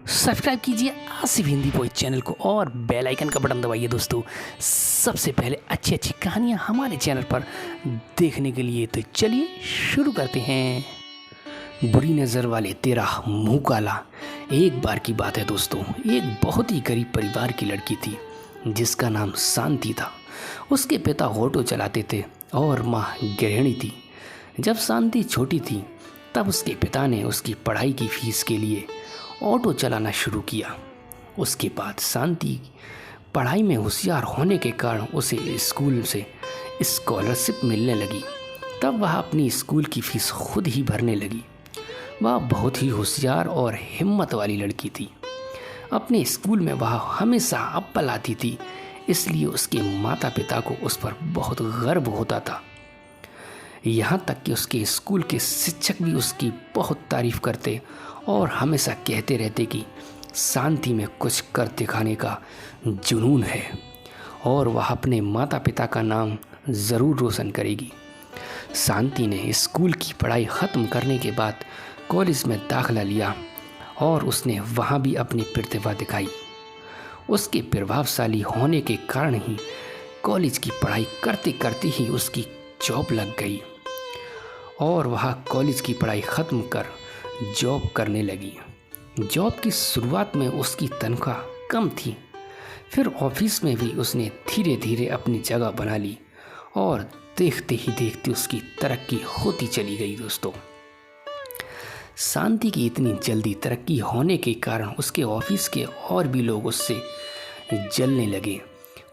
Subscribe कीजिए Asif Hindi poet channel को और बेल आइकन का बटन दबाइए दोस्तों। सबसे पहले अच्छी अच्छी कहानियाँ हमारे चैनल पर देखने के लिए तो चलिए शुरू करते हैं। बुरी नज़र वाले तेरा मुंह काला। एक बार की बात है दोस्तों, एक बहुत ही गरीब परिवार की लड़की थी जिसका नाम शांति था। उसके पिता ऑटो चलाते थे और माँ गृहिणी थी। जब शांति छोटी थी तब उसके पिता ने उसकी पढ़ाई की फीस के लिए ऑटो चलाना शुरू किया। उसके बाद शांति पढ़ाई में होशियार होने के कारण उसे स्कूल से स्कॉलरशिप मिलने लगी। तब वह अपनी स्कूल की फीस खुद ही भरने लगी। वह बहुत ही होशियार और हिम्मत वाली लड़की थी। अपने स्कूल में वह हमेशा अव्वल आती थी, इसलिए उसके माता पिता को उस पर बहुत गर्व होता था। यहाँ तक कि उसके स्कूल के शिक्षक भी उसकी बहुत तारीफ करते और हमेशा कहते रहते कि शांति में कुछ कर दिखाने का जुनून है और वह अपने माता पिता का नाम ज़रूर रोशन करेगी। शांति ने स्कूल की पढ़ाई ख़त्म करने के बाद कॉलेज में दाखिला लिया और उसने वहाँ भी अपनी प्रतिभा दिखाई। उसके प्रभावशाली होने के कारण ही कॉलेज की पढ़ाई करते करते ही उसकी जॉब लग गई और वह कॉलेज की पढ़ाई ख़त्म कर जॉब करने लगी। जॉब की शुरुआत में उसकी तनख्वाह कम थी, फिर ऑफिस में भी उसने धीरे धीरे अपनी जगह बना ली और देखते ही देखते उसकी तरक्की होती चली गई। दोस्तों, शांति की इतनी जल्दी तरक्की होने के कारण उसके ऑफिस के और भी लोग उससे जलने लगे।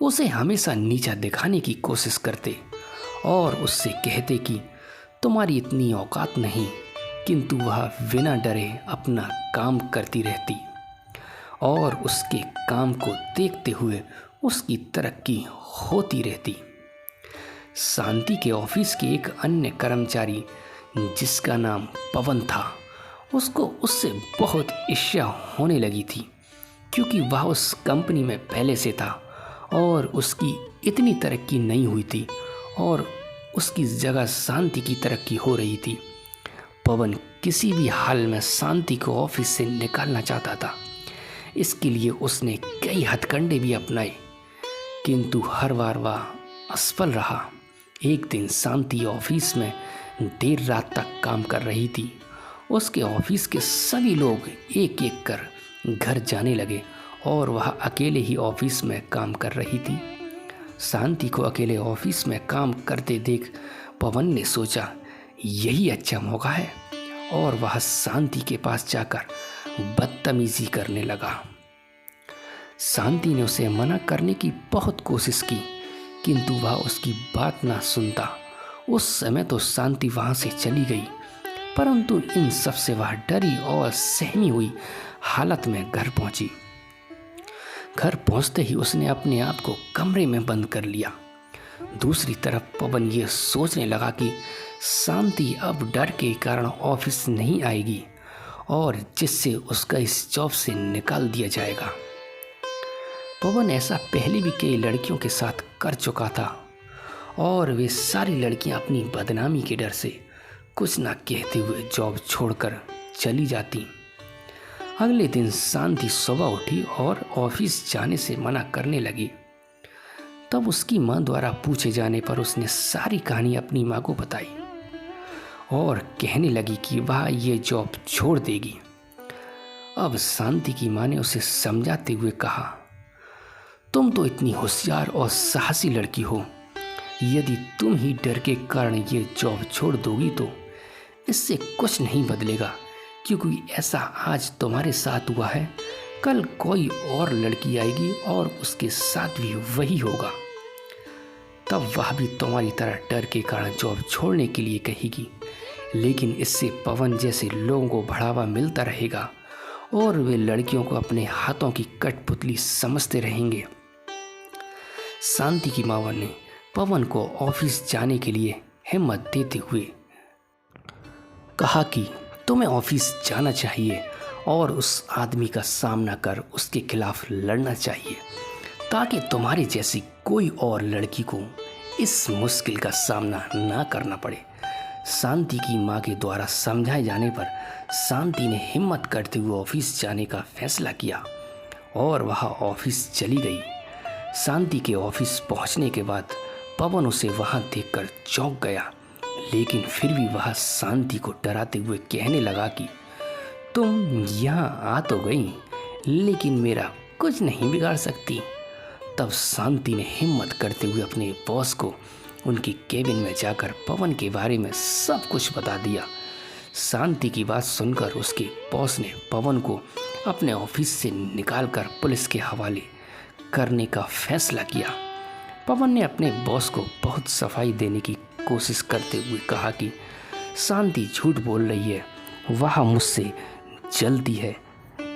उसे हमेशा नीचा दिखाने की कोशिश करते और उससे कहते कि तुम्हारी इतनी औकात नहीं, किंतु वह बिना डरे अपना काम करती रहती और उसके काम को देखते हुए उसकी तरक्की होती रहती। शांति के ऑफिस के एक अन्य कर्मचारी जिसका नाम पवन था, उसको उससे बहुत ईर्ष्या होने लगी थी, क्योंकि वह उस कंपनी में पहले से था और उसकी इतनी तरक्की नहीं हुई थी और उसकी जगह शांति की तरक्की हो रही थी। पवन किसी भी हाल में शांति को ऑफिस से निकालना चाहता था। इसके लिए उसने कई हथकंडे भी अपनाए, किंतु हर बार वह असफल रहा। एक दिन शांति ऑफिस में देर रात तक काम कर रही थी। उसके ऑफिस के सभी लोग एक एक कर घर जाने लगे और वह अकेले ही ऑफिस में काम कर रही थी। शांति को अकेले ऑफिस में काम करते देख पवन ने सोचा यही अच्छा मौका है और वह शांति के पास जाकर बदतमीजी करने लगा। शांति ने उसे मना करने की बहुत कोशिश की, किंतु वह उसकी बात ना सुनता। उस समय तो शांति वहाँ से चली गई, परंतु इन सब से वह डरी और सहमी हुई हालत में घर पहुंची। घर पहुंचते ही उसने अपने आप को कमरे में बंद कर लिया। दूसरी तरफ पवन ये सोचने लगा कि शांति अब डर के कारण ऑफिस नहीं आएगी और जिससे उसका इस जॉब से निकाल दिया जाएगा। पवन ऐसा पहले भी कई लड़कियों के साथ कर चुका था और वे सारी लड़कियां अपनी बदनामी के डर से कुछ ना कहते हुए जॉब छोड़कर चली जाती। अगले दिन शांति सुबह उठी और ऑफिस जाने से मना करने लगी। तब उसकी माँ द्वारा पूछे जाने पर उसने सारी कहानी अपनी माँ को बताई और कहने लगी कि वह ये जॉब छोड़ देगी। अब शांति की माँ ने उसे समझाते हुए कहा, तुम तो इतनी होशियार और साहसी लड़की हो, यदि तुम ही डर के कारण ये जॉब छोड़ दोगी तो इससे कुछ नहीं बदलेगा, क्योंकि ऐसा आज तुम्हारे साथ हुआ है, कल कोई और लड़की आएगी और उसके साथ भी वही होगा। तब वह भी तुम्हारी तरह डर के कारण जॉब छोड़ने के लिए कहेगी, लेकिन इससे पवन जैसे लोगों को बढ़ावा मिलता रहेगा और वे लड़कियों को अपने हाथों की कठपुतली समझते रहेंगे। शांति की माँ ने पवन को ऑफिस जाने के लिए हिम्मत देते हुए कहा कि तुम्हें ऑफिस जाना चाहिए और उस आदमी का सामना कर उसके खिलाफ लड़ना चाहिए, ताकि तुम्हारी जैसी कोई और लड़की को इस मुश्किल का सामना ना करना पड़े। शांति की माँ के द्वारा समझाए जाने पर शांति ने हिम्मत करते हुए ऑफिस जाने का फैसला किया और वह ऑफिस चली गई। शांति के ऑफिस पहुंचने के बाद पवन उसे वहां देखकर चौंक गया, लेकिन फिर भी वह शांति को डराते हुए कहने लगा कि तुम यहाँ आ तो गई, लेकिन मेरा कुछ नहीं बिगाड़ सकती। तब शांति ने हिम्मत करते हुए अपने बॉस को उनकी केबिन में जाकर पवन के बारे में सब कुछ बता दिया। शांति की बात सुनकर उसके बॉस ने पवन को अपने ऑफिस से निकालकर पुलिस के हवाले करने का फैसला किया। पवन ने अपने बॉस को बहुत सफाई देने की कोशिश करते हुए कहा कि शांति झूठ बोल रही है, वह मुझसे जलती है,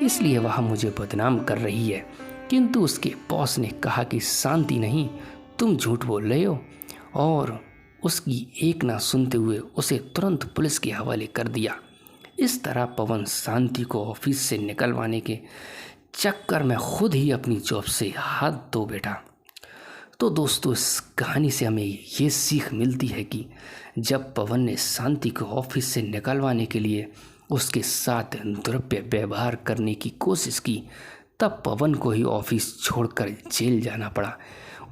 इसलिए वह मुझे बदनाम कर रही है। किंतु उसके बॉस ने कहा कि शांति नहीं, तुम झूठ बोल रहे हो, और उसकी एक ना सुनते हुए उसे तुरंत पुलिस के हवाले कर दिया। इस तरह पवन शांति को ऑफिस से निकलवाने के चक्कर में खुद ही अपनी जॉब से हाथ धो बैठा। तो दोस्तों, इस कहानी से हमें ये सीख मिलती है कि जब पवन ने शांति को ऑफिस से निकलवाने के लिए उसके साथ दुर्व्यवहार व्यवहार करने की कोशिश की, तब पवन को ही ऑफिस छोड़कर जेल जाना पड़ा।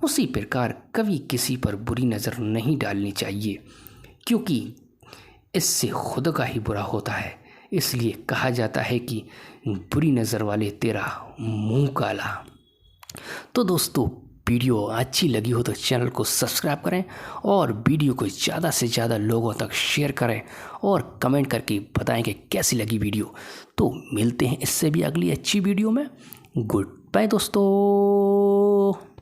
उसी प्रकार कभी किसी पर बुरी नज़र नहीं डालनी चाहिए, क्योंकि इससे खुद का ही बुरा होता है। इसलिए कहा जाता है कि बुरी नज़र वाले तेरा मुंह काला। तो दोस्तों, वीडियो अच्छी लगी हो तो चैनल को सब्सक्राइब करें और वीडियो को ज़्यादा से ज़्यादा लोगों तक शेयर करें और कमेंट करके बताएं कि कैसी लगी वीडियो। तो मिलते हैं इससे भी अगली अच्छी वीडियो में। गुड बाय दोस्तों।